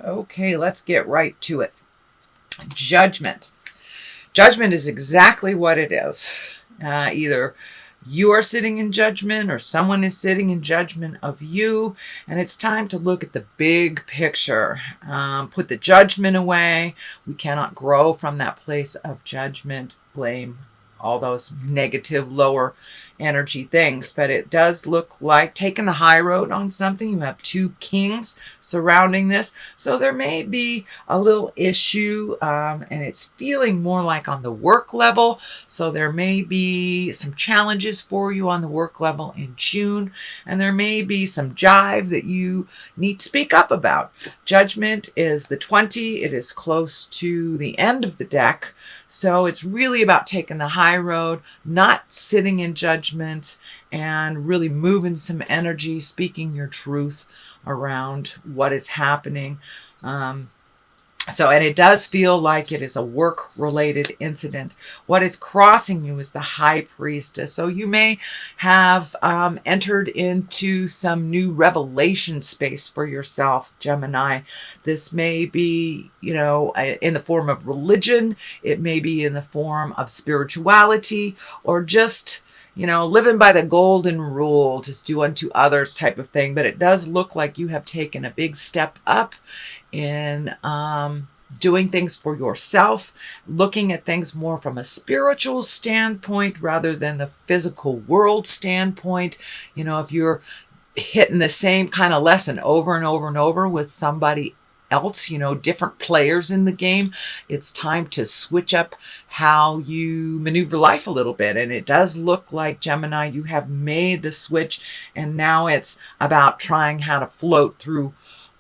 Okay, let's get right to it. Judgment. Judgment is exactly what it is. Either you are sitting in judgment or someone is sitting in judgment of you. And it's time to look at the big picture. Put the judgment away. We cannot grow from that place of judgment, blame, all those negative, lower energy things. But it does look like taking the high road on something. You have two kings surrounding this. So there may be a little issue, and it's feeling more like on the work level. So there may be some challenges for you on the work level in June, and there may be some jive that you need to speak up about. Judgment is the 20. It is close to the end of the deck. So it's really about taking the high road, not sitting in judgment, and really moving some energy, speaking your truth around what is happening. And it does feel like it is a work-related incident. What is crossing you is the High Priestess. So you may have entered into some new revelation space for yourself, Gemini. This may be, in the form of religion. It may be in the form of spirituality, or just living by the golden rule, just do unto others type of thing. But it does look like you have taken a big step up in doing things for yourself, looking at things more from a spiritual standpoint rather than the physical world standpoint. If you're hitting the same kind of lesson over and over and over with somebody else, different players in the game, it's time to switch up how you maneuver life a little bit. And it does look like, Gemini, you have made the switch, and now it's about trying how to float through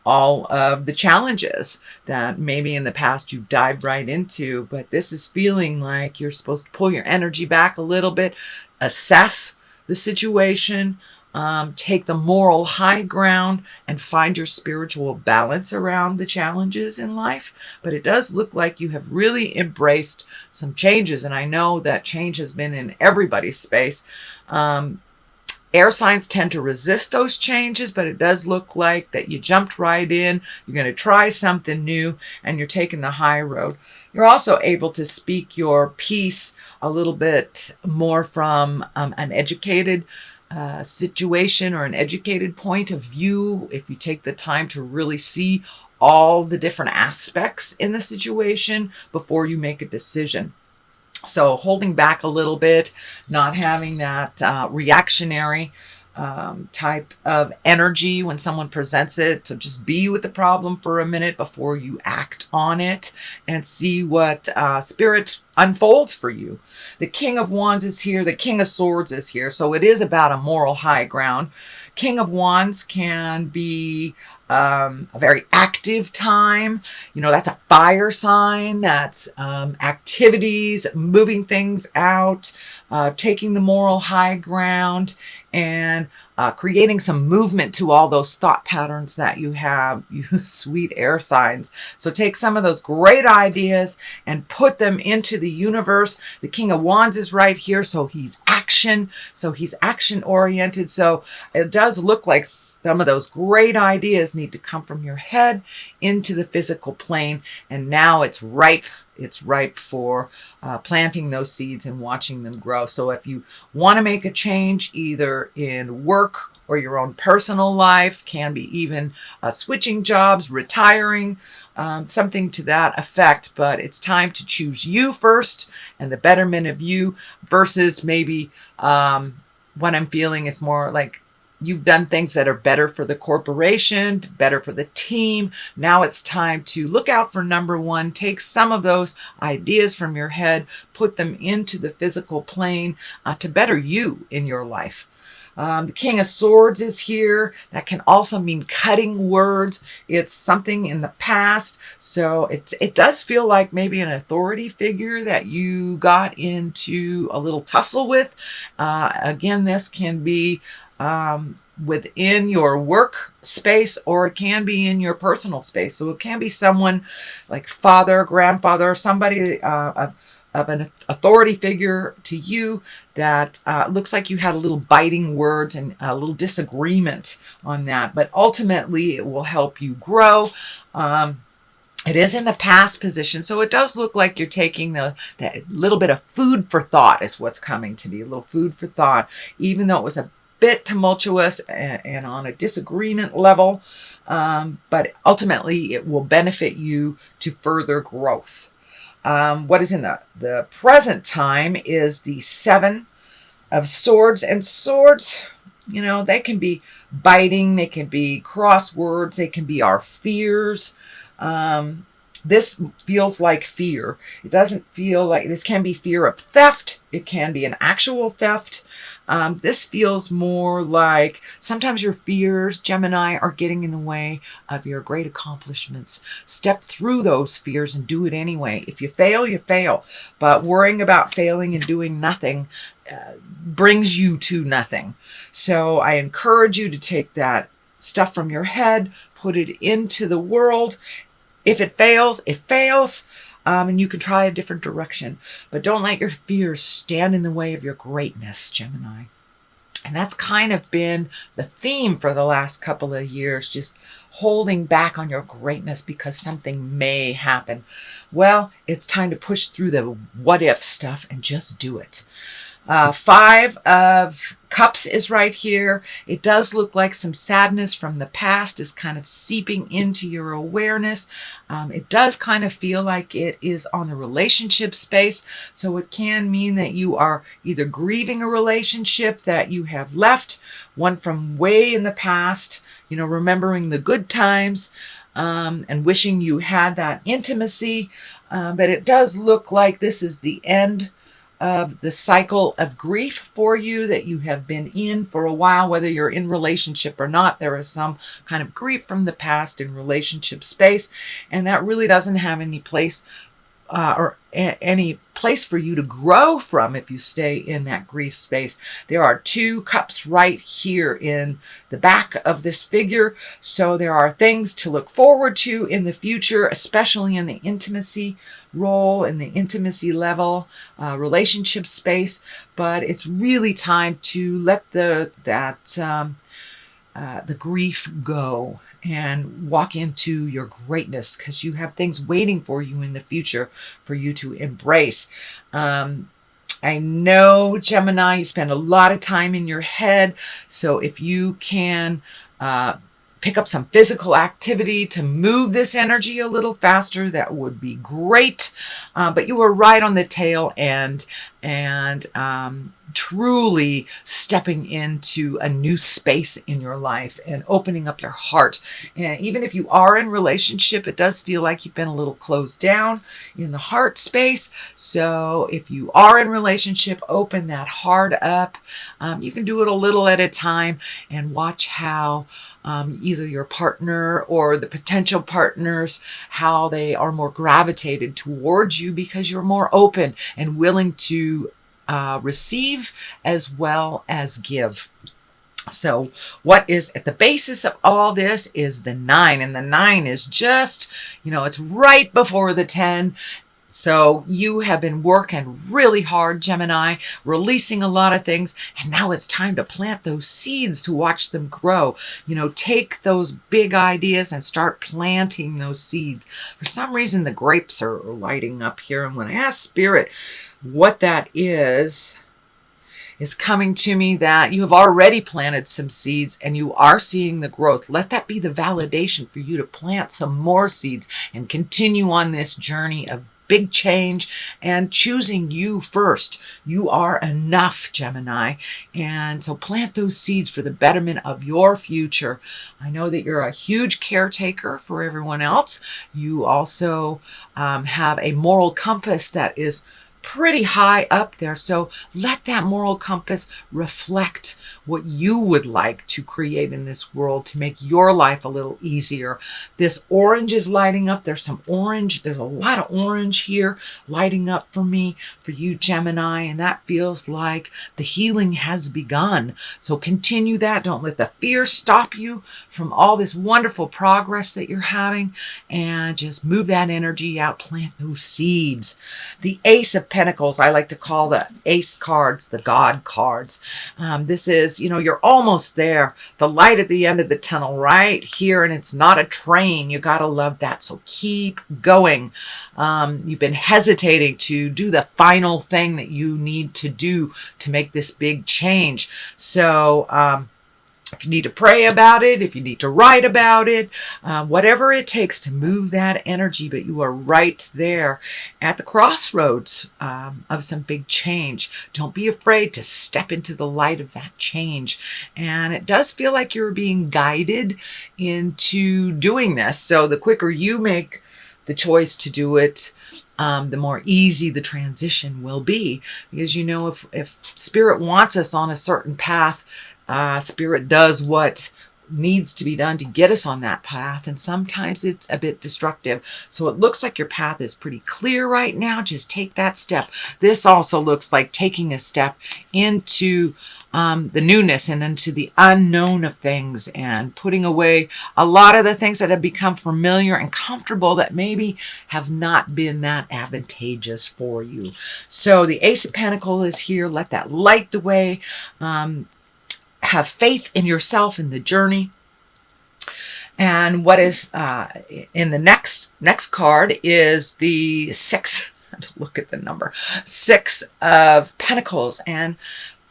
all of the challenges that maybe in the past you dived right into. But this is feeling like you're supposed to pull your energy back a little bit, assess the situation, take the moral high ground, and find your spiritual balance around the challenges in life. But it does look like you have really embraced some changes, and I know that change has been in everybody's space. Air signs tend to resist those changes, but it does look like that you jumped right in. You're going to try something new, and you're taking the high road. You're also able to speak your piece a little bit more from an educated situation or an educated point of view, if you take the time to really see all the different aspects in the situation before you make a decision. So holding back a little bit, not having that reactionary type of energy when someone presents it. So just be with the problem for a minute before you act on it and see what spirit unfolds for you. The King of Wands is here. The King of Swords is here. So it is about a moral high ground. King of Wands can be a very active time. That's a fire sign. That's activities, moving things out, taking the moral high ground, and creating some movement to all those thought patterns that you have, you sweet air signs. So take some of those great ideas and put them into the universe. The King of Wands is right here, so he's action. So he's action oriented. So it does look like some of those great ideas need to come from your head into the physical plane. And now it's ripe. It's ripe for planting those seeds and watching them grow. So if you want to make a change either in work or your own personal life, can be even switching jobs, retiring, something to that effect. But it's time to choose you first and the betterment of you versus maybe what I'm feeling is more like you've done things that are better for the corporation, better for the team. Now it's time to look out for number one. Take some of those ideas from your head, put them into the physical plane to better you in your life. The King of Swords is here. That can also mean cutting words. It's something in the past. So it does feel like maybe an authority figure that you got into a little tussle with. Again, this can be within your work space, or it can be in your personal space. So it can be someone like father, grandfather, somebody of an authority figure to you that looks like you had a little biting words and a little disagreement on that. But ultimately, it will help you grow. It is in the past position, so it does look like you're taking that little bit of food for thought is what's coming to be, a little food for thought, even though it was a bit tumultuous and on a disagreement level, but ultimately it will benefit you to further growth. What is in the present time is the Seven of Swords, and swords, they can be biting, they can be crosswords, they can be our fears. This feels like fear. It doesn't feel like, this can be fear of theft. It can be an actual theft. This feels more like sometimes your fears, Gemini, are getting in the way of your great accomplishments. Step through those fears and do it anyway. If you fail, you fail. But worrying about failing and doing nothing brings you to nothing. So I encourage you to take that stuff from your head, put it into the world. If it fails, it fails. And you can try a different direction. But don't let your fears stand in the way of your greatness, Gemini. And that's kind of been the theme for the last couple of years, just holding back on your greatness because something may happen. Well, it's time to push through the what if stuff and just do it. Five of Cups is right here. It does look like some sadness from the past is kind of seeping into your awareness. It does kind of feel like it is on the relationship space. So it can mean that you are either grieving a relationship that you have left, one from way in the past, remembering the good times, and wishing you had that intimacy. But it does look like this is the end of the cycle of grief for you that you have been in for a while, whether you're in relationship or not. There is some kind of grief from the past in relationship space, and that really doesn't have any place any place for you to grow from if you stay in that grief space. There are two cups right here in the back of this figure, so there are things to look forward to in the future, especially in the intimacy role, in the intimacy level, relationship space. But it's really time to let the grief go and walk into your greatness, because you have things waiting for you in the future for you to embrace. I know, Gemini, you spend a lot of time in your head, so if you can pick up some physical activity to move this energy a little faster, that would be great. But you were right on the tail end, and truly stepping into a new space in your life and opening up your heart. And even if you are in relationship, it does feel like you've been a little closed down in the heart space. So if you are in relationship, open that heart up. You can do it a little at a time and watch how either your partner or the potential partners, how they are more gravitated towards you because you're more open and willing to receive as well as give. So what is at the basis of all this is the 9, and the 9 is just, it's right before the 10. So you have been working really hard, Gemini, releasing a lot of things, and now it's time to plant those seeds to watch them grow. Take those big ideas and start planting those seeds. For some reason, the grapes are lighting up here, and when I ask Spirit what that is coming to me that you have already planted some seeds and you are seeing the growth. Let that be the validation for you to plant some more seeds and continue on this journey of big change and choosing you first. You are enough, Gemini. And so plant those seeds for the betterment of your future. I know that you're a huge caretaker for everyone else. You also have a moral compass that is pretty high up there. So let that moral compass reflect what you would like to create in this world to make your life a little easier. This orange is lighting up. There's some orange. There's a lot of orange here lighting up for me, for you, Gemini. And that feels like the healing has begun. So continue that. Don't let the fear stop you from all this wonderful progress that you're having. And just move that energy out. Plant those seeds. The Ace of Pentacles, I like to call the Ace cards the God cards. This is, you're almost there. The light at the end of the tunnel right here, and it's not a train. You got to love that. So keep going. You've been hesitating to do the final thing that you need to do to make this big change. So, if you need to pray about it, if you need to write about it, whatever it takes to move that energy, but you are right there at the crossroads of some big change. Don't be afraid to step into the light of that change. And it does feel like you're being guided into doing this. So the quicker you make the choice to do it, the more easy the transition will be. Because, if Spirit wants us on a certain path, Spirit does what needs to be done to get us on that path, and sometimes it's a bit destructive. So it looks like your path is pretty clear right now. Just take that step. This also looks like taking a step into the newness and into the unknown of things, and putting away a lot of the things that have become familiar and comfortable that maybe have not been that advantageous for you. So the Ace of Pentacles is here. Let that light the way. Have faith in yourself in the journey. And what is in the next card is the 6. Look at the number 6 of Pentacles. And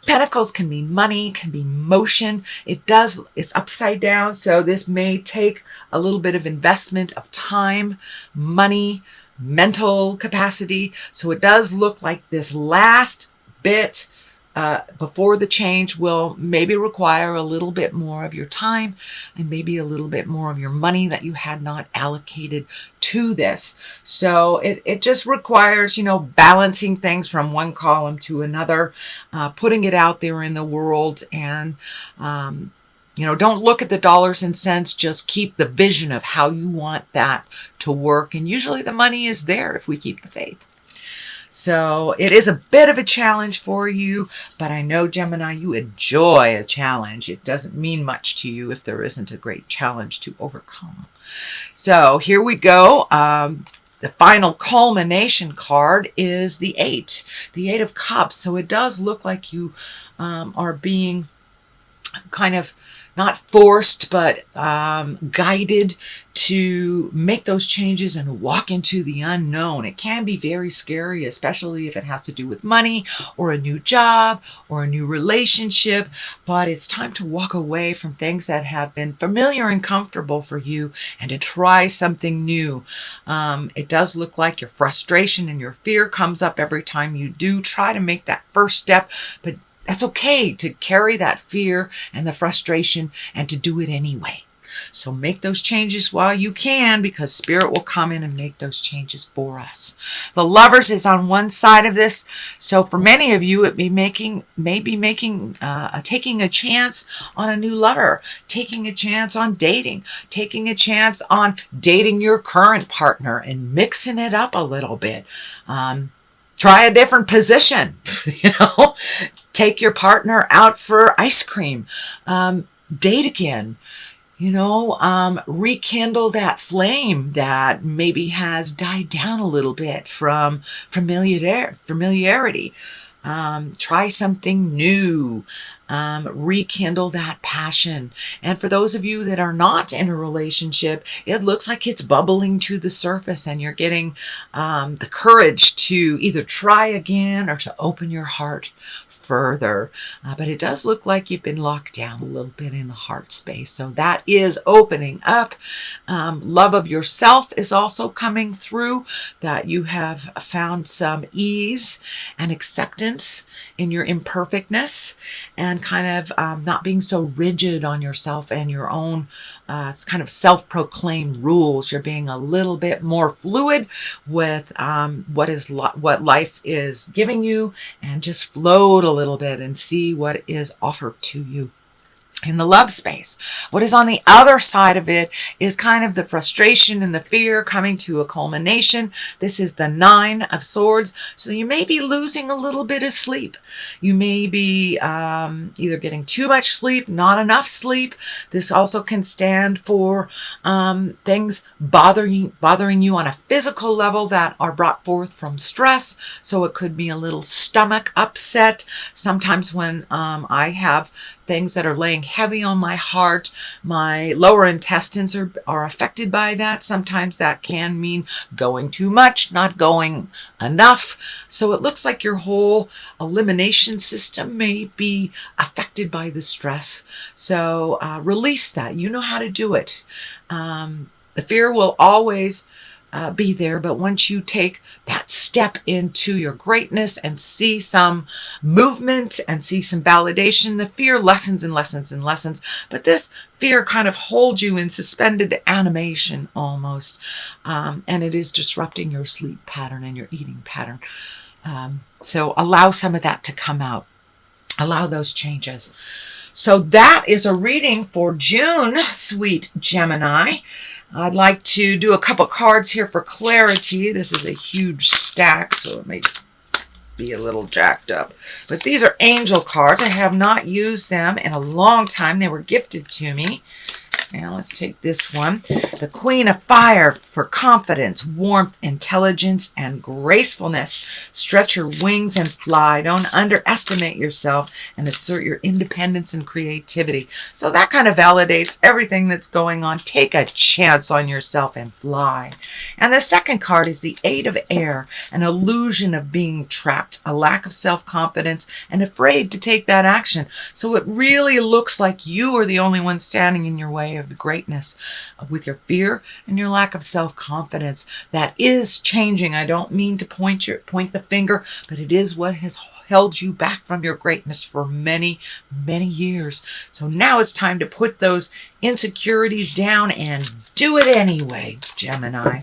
Pentacles can be money, can be motion. It's upside down, so this may take a little bit of investment of time, money, mental capacity. So it does look like this last bit before the change will maybe require a little bit more of your time and maybe a little bit more of your money that you had not allocated to this. So it just requires, balancing things from one column to another, putting it out there in the world, and don't look at the dollars and cents, just keep the vision of how you want that to work. And usually the money is there if we keep the faith. So it is a bit of a challenge for you, but I know, Gemini, you enjoy a challenge. It doesn't mean much to you if there isn't a great challenge to overcome. So here we go. The final culmination card is the 8 of Cups. So it does look like you are being kind of not forced, but guided to make those changes and walk into the unknown. It can be very scary, especially if it has to do with money or a new job or a new relationship. But it's time to walk away from things that have been familiar and comfortable for you and to try something new. It does look like your frustration and your fear comes up every time you do try to make that first step, but that's okay to carry that fear and the frustration and to do it anyway. So make those changes while you can, because Spirit will come in and make those changes for us. The Lovers is on one side of this. So for many of you, it may be taking a chance on a new lover, taking a chance on dating, taking a chance on dating your current partner and mixing it up a little bit. Try a different position, Take your partner out for ice cream. Date again. Rekindle that flame that maybe has died down a little bit from familiarity. Try something new. Rekindle that passion. And for those of you that are not in a relationship, it looks like it's bubbling to the surface and you're getting the courage to either try again or to open your heart further. But it does look like you've been locked down a little bit in the heart space. So that is opening up. Love of yourself is also coming through, that you have found some ease and acceptance in your imperfectness and kind of not being so rigid on yourself and your own it's kind of self-proclaimed rules. You're being a little bit more fluid with what life is giving you, and just float a little bit and see what is offered to you. in the love space. What is on the other side of it is kind of the frustration and the fear coming to a culmination. This is the 9 of Swords. So you may be losing a little bit of sleep. You may be either getting too much sleep, not enough sleep. This also can stand for things bothering you on a physical level that are brought forth from stress. So it could be a little stomach upset. Sometimes when I have things that are laying heavy on my heart, my lower intestines are affected by that. Sometimes that can mean going too much, not going enough. So it looks like your whole elimination system may be affected by the stress. So release that. You know how to do it. The fear will always be there, but once you take that step into your greatness and see some movement and see some validation, the fear lessens and lessens and lessens. But this fear kind of holds you in suspended animation almost, and it is disrupting your sleep pattern and your eating pattern. So allow some of that to come out. Allow those changes. So that is a reading for June, sweet Gemini. I'd like to do a couple cards here for clarity. This is a huge stack, so it may be a little jacked up. But these are angel cards. I have not used them in a long time. They were gifted to me. Now let's take this one. The Queen of Fire for confidence, warmth, intelligence, and gracefulness. Stretch your wings and fly. Don't underestimate yourself and assert your independence and creativity. So that kind of validates everything that's going on. Take a chance on yourself and fly. And the second card is the Eight of Air, an illusion of being trapped, a lack of self-confidence, and afraid to take that action. So it really looks like you are the only one standing in your way of the greatness, with your fear and your lack of self-confidence. That is changing. I don't mean to point the finger, but it is what has held you back from your greatness for many, many years. So now it's time to put those insecurities down and do it anyway, Gemini.